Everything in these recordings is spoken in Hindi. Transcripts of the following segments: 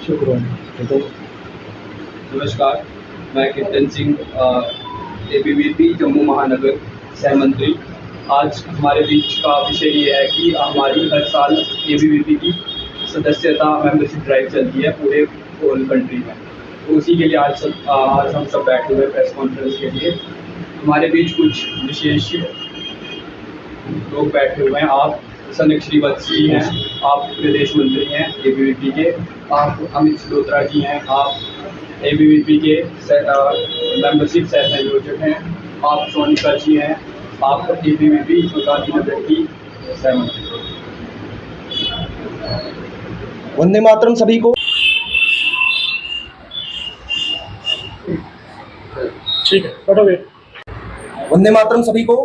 शुक्र तो नमस्कार, मैं कीर्तन सिंह एबीवीपी जम्मू महानगर सह मंत्री। आज हमारे बीच का विषय ये है कि हमारी हर साल एबीवीपी की सदस्यता मेंबरशिप ड्राइव चलती है पूरे होल कंट्री में। तो उसी के लिए आज हम सब बैठे हुए प्रेस कॉन्फ्रेंस के लिए। हमारे बीच कुछ विशेष लोग बैठे हुए हैं। आप सनक श्रीवत्स जी हैं, आप प्रदेश मंत्री हैं एबीवीपी के। आप अमित सिलोत्रा जी हैं, आप एबीवीपी के मेंबरशिप सह संयोजक हैं। आप सोनिका जी हैं, आप एबीवीपी गांधीनगर की सह मंत्री। वंदे मातरम सभी को। ठीक है, बैठोगे। वंदे मातरम सभी को।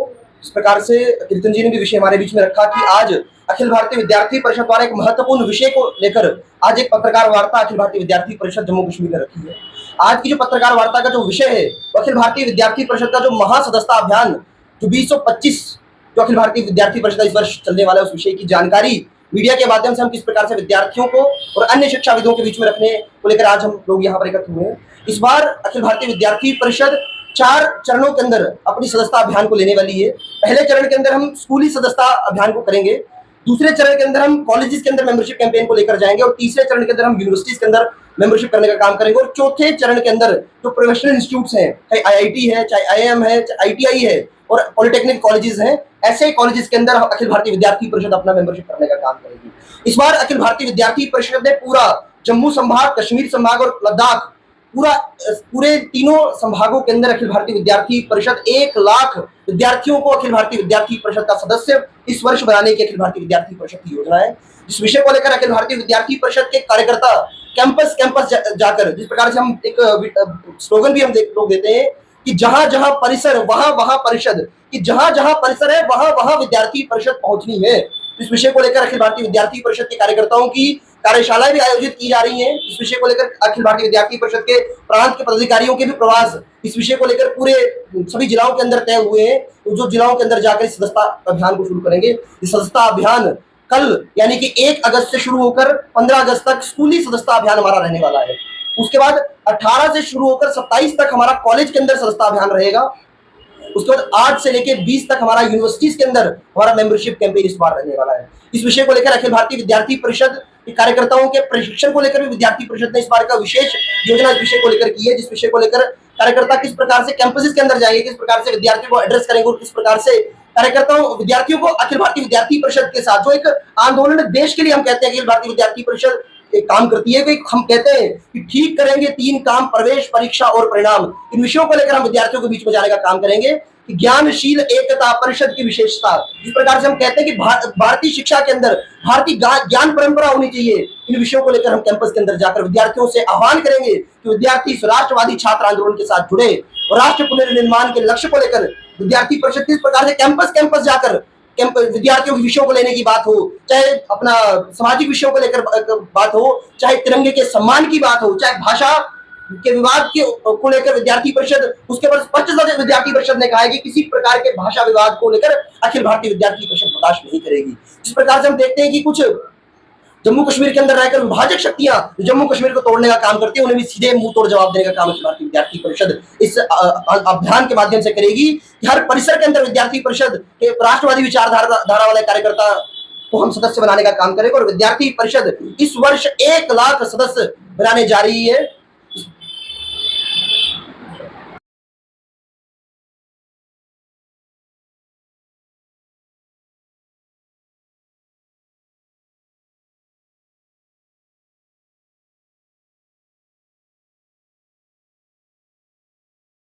इस प्रकार से कीर्तन जी ने भी विषय हमारे बीच में रखा कि आज अखिल भारतीय विद्यार्थी परिषद द्वारा एक महत्वपूर्ण विषय को लेकर आज एक पत्रकार वार्ता अखिल भारतीय विद्यार्थी परिषद जम्मू कश्मीर ने रखी है। आज की जो पत्रकार वार्ता का जो विषय है वो अखिल भारतीय विद्यार्थी परिषद का जो महासदस्यता अभियान जो 2025 जो अखिल भारतीय विद्यार्थी परिषद इस वर्ष चलने वाला है उस विषय की जानकारी मीडिया के माध्यम से हम किस प्रकार से विद्यार्थियों को और अन्य शिक्षाविदों के बीच में रखने को लेकर आज हम लोग यहाँ पर एकत्र हुए हैं। इस बार अखिल भारतीय विद्यार्थी परिषद 4 चरणों के अंदर अपनी सदस्यता अभियान को लेने वाली है। पहले चरण के अंदर हम स्कूली सदस्यता अभियान को करेंगे, दूसरे चरण के अंदर हम कॉलेजेस के अंदर मेंबरशिप कैंपेन को लेकर जाएंगे और तीसरे चरण के अंदर हम यूनिवर्सिटीज के अंदर मेंबरशिप करने का काम करेंगे और चौथे चरण के अंदर जो प्रोफेशनल इंस्टीट्यूट्स हैं, चाहे आईआईटी है, चाहे आईआईएम है, चाहे आईटीआई है और पॉलिटेक्निक कॉलेजेस हैं, ऐसे कॉलेजेस के अंदर अखिल भारतीय विद्यार्थी परिषद अपना मेंबरशिप करने का काम करेगी। इस बार अखिल भारतीय विद्यार्थी परिषद ने पूरा जम्मू संभाग, कश्मीर संभाग और लद्दाख पूरे तीनों संभागों के अंदर अखिल भारतीय विद्यार्थी परिषद 1 लाख विद्यार्थियों को अखिल भारतीय विद्यार्थी परिषद का सदस्य इस वर्ष बनाने की अखिल भारतीय विद्यार्थी परिषद की योजना है। इस विषय को लेकर अखिल भारतीय विद्यार्थी परिषद के कार्यकर्ता कैंपस जाकर, जिस प्रकार से हम एक स्लोगन भी हम लोग देते हैं कि जहां जहां परिसर वहां वहां परिषद, कि जहां जहां परिसर है वहां वहां विद्यार्थी परिषद पहुंचनी है। इस विषय को लेकर अखिल भारतीय विद्यार्थी परिषद के कार्यकर्ताओं की कार्यशालाएं भी आयोजित की जा रही हैं। इस विषय को लेकर अखिल भारतीय विद्यार्थी परिषद के प्रांत के पदाधिकारियों के भी प्रवास इस विषय को लेकर पूरे सभी जिलाओं के अंदर तय हुए हैं। तो जो जिलाओं के अंदर जाकर इस सदस्यता अभियान को शुरू करेंगे। इस सदस्यता अभियान कल यानी कि 1 अगस्त से शुरू होकर 15 अगस्त तक स्कूली सदस्यता अभियान हमारा रहने वाला है। उसके बाद 18 से शुरू होकर 27 तक हमारा कॉलेज के अंदर सदस्यता अभियान रहेगा। उसके बाद 8 से लेकर 20 तक हमारा यूनिवर्सिटीज के अंदर हमारा मेंबरशिप कैंपेन इस बार रहने वाला है। इस विषय को लेकर अखिल भारतीय विद्यार्थी परिषद के कार्यकर्ताओं के प्रशिक्षण को लेकर भी विद्यार्थी परिषद ने इस बार का विशेष योजना इस विषय को लेकर की है, जिस विषय को लेकर कार्यकर्ता किस प्रकार से कैंपसेस के अंदर जाएंगे, किस प्रकार से विद्यार्थियों को एड्रेस करेंगे और किस प्रकार से कार्यकर्ताओं विद्यार्थियों को अखिल भारतीय विद्यार्थी परिषद के साथ जो एक आंदोलन देश के लिए हम कहते हैं अखिल भारतीय विद्यार्थी परिषद एक काम करती है कि हम कहते हैं कि ठीक करेंगे 3 काम, प्रवेश, परीक्षा और परिणाम। इन विषयों को लेकर हम विद्यार्थियों के बीच में जाने का काम करेंगे कि ज्ञानशील एकता परिषद की विशेषता, जिस प्रकार से हम कहते हैं कि भारतीय शिक्षा के अंदर भारतीय ज्ञान परंपरा होनी चाहिए। इन विषयों को लेकर हम कैंपस के अंदर जाकर विद्यार्थियों से आह्वान करेंगे कि विद्यार्थी इस राष्ट्रवादी छात्र आंदोलन के साथ जुड़े और राष्ट्र पुनर्निर्माण के लक्ष्य को लेकर विद्यार्थी परिषद किस प्रकार से कैंपस जाकर विद्यार्थियों के विषयों को लेने की बात हो, चाहे अपना सामाजिक विषयों को लेकर बात हो, चाहे तिरंगे के सम्मान की बात हो, चाहे भाषा के विवाद को लेकर विद्यार्थी परिषद, उसके बाद स्पष्ट विद्यार्थी परिषद ने कहा है कि किसी प्रकार के भाषा विवाद को लेकर अखिल भारतीय विद्यार्थी परिषद बर्दाश्त नहीं करेगी। जिस प्रकार से हम देखते हैं कि कुछ जम्मू कश्मीर के अंदर रहकर विभाजक शक्तियां जम्मू कश्मीर को तोड़ने का काम करती है, उन्हें भी सीधे मुंह तोड़ जवाब देने का काम अखिल भारतीय विद्यार्थी परिषद इस अभियान के माध्यम से करेगी कि हर परिसर के अंदर विद्यार्थी परिषद के राष्ट्रवादी विचारधारा वाले कार्यकर्ता को हम सदस्य बनाने का काम करेंगे और विद्यार्थी परिषद इस वर्ष 1 लाख सदस्य बनाने जा रही है।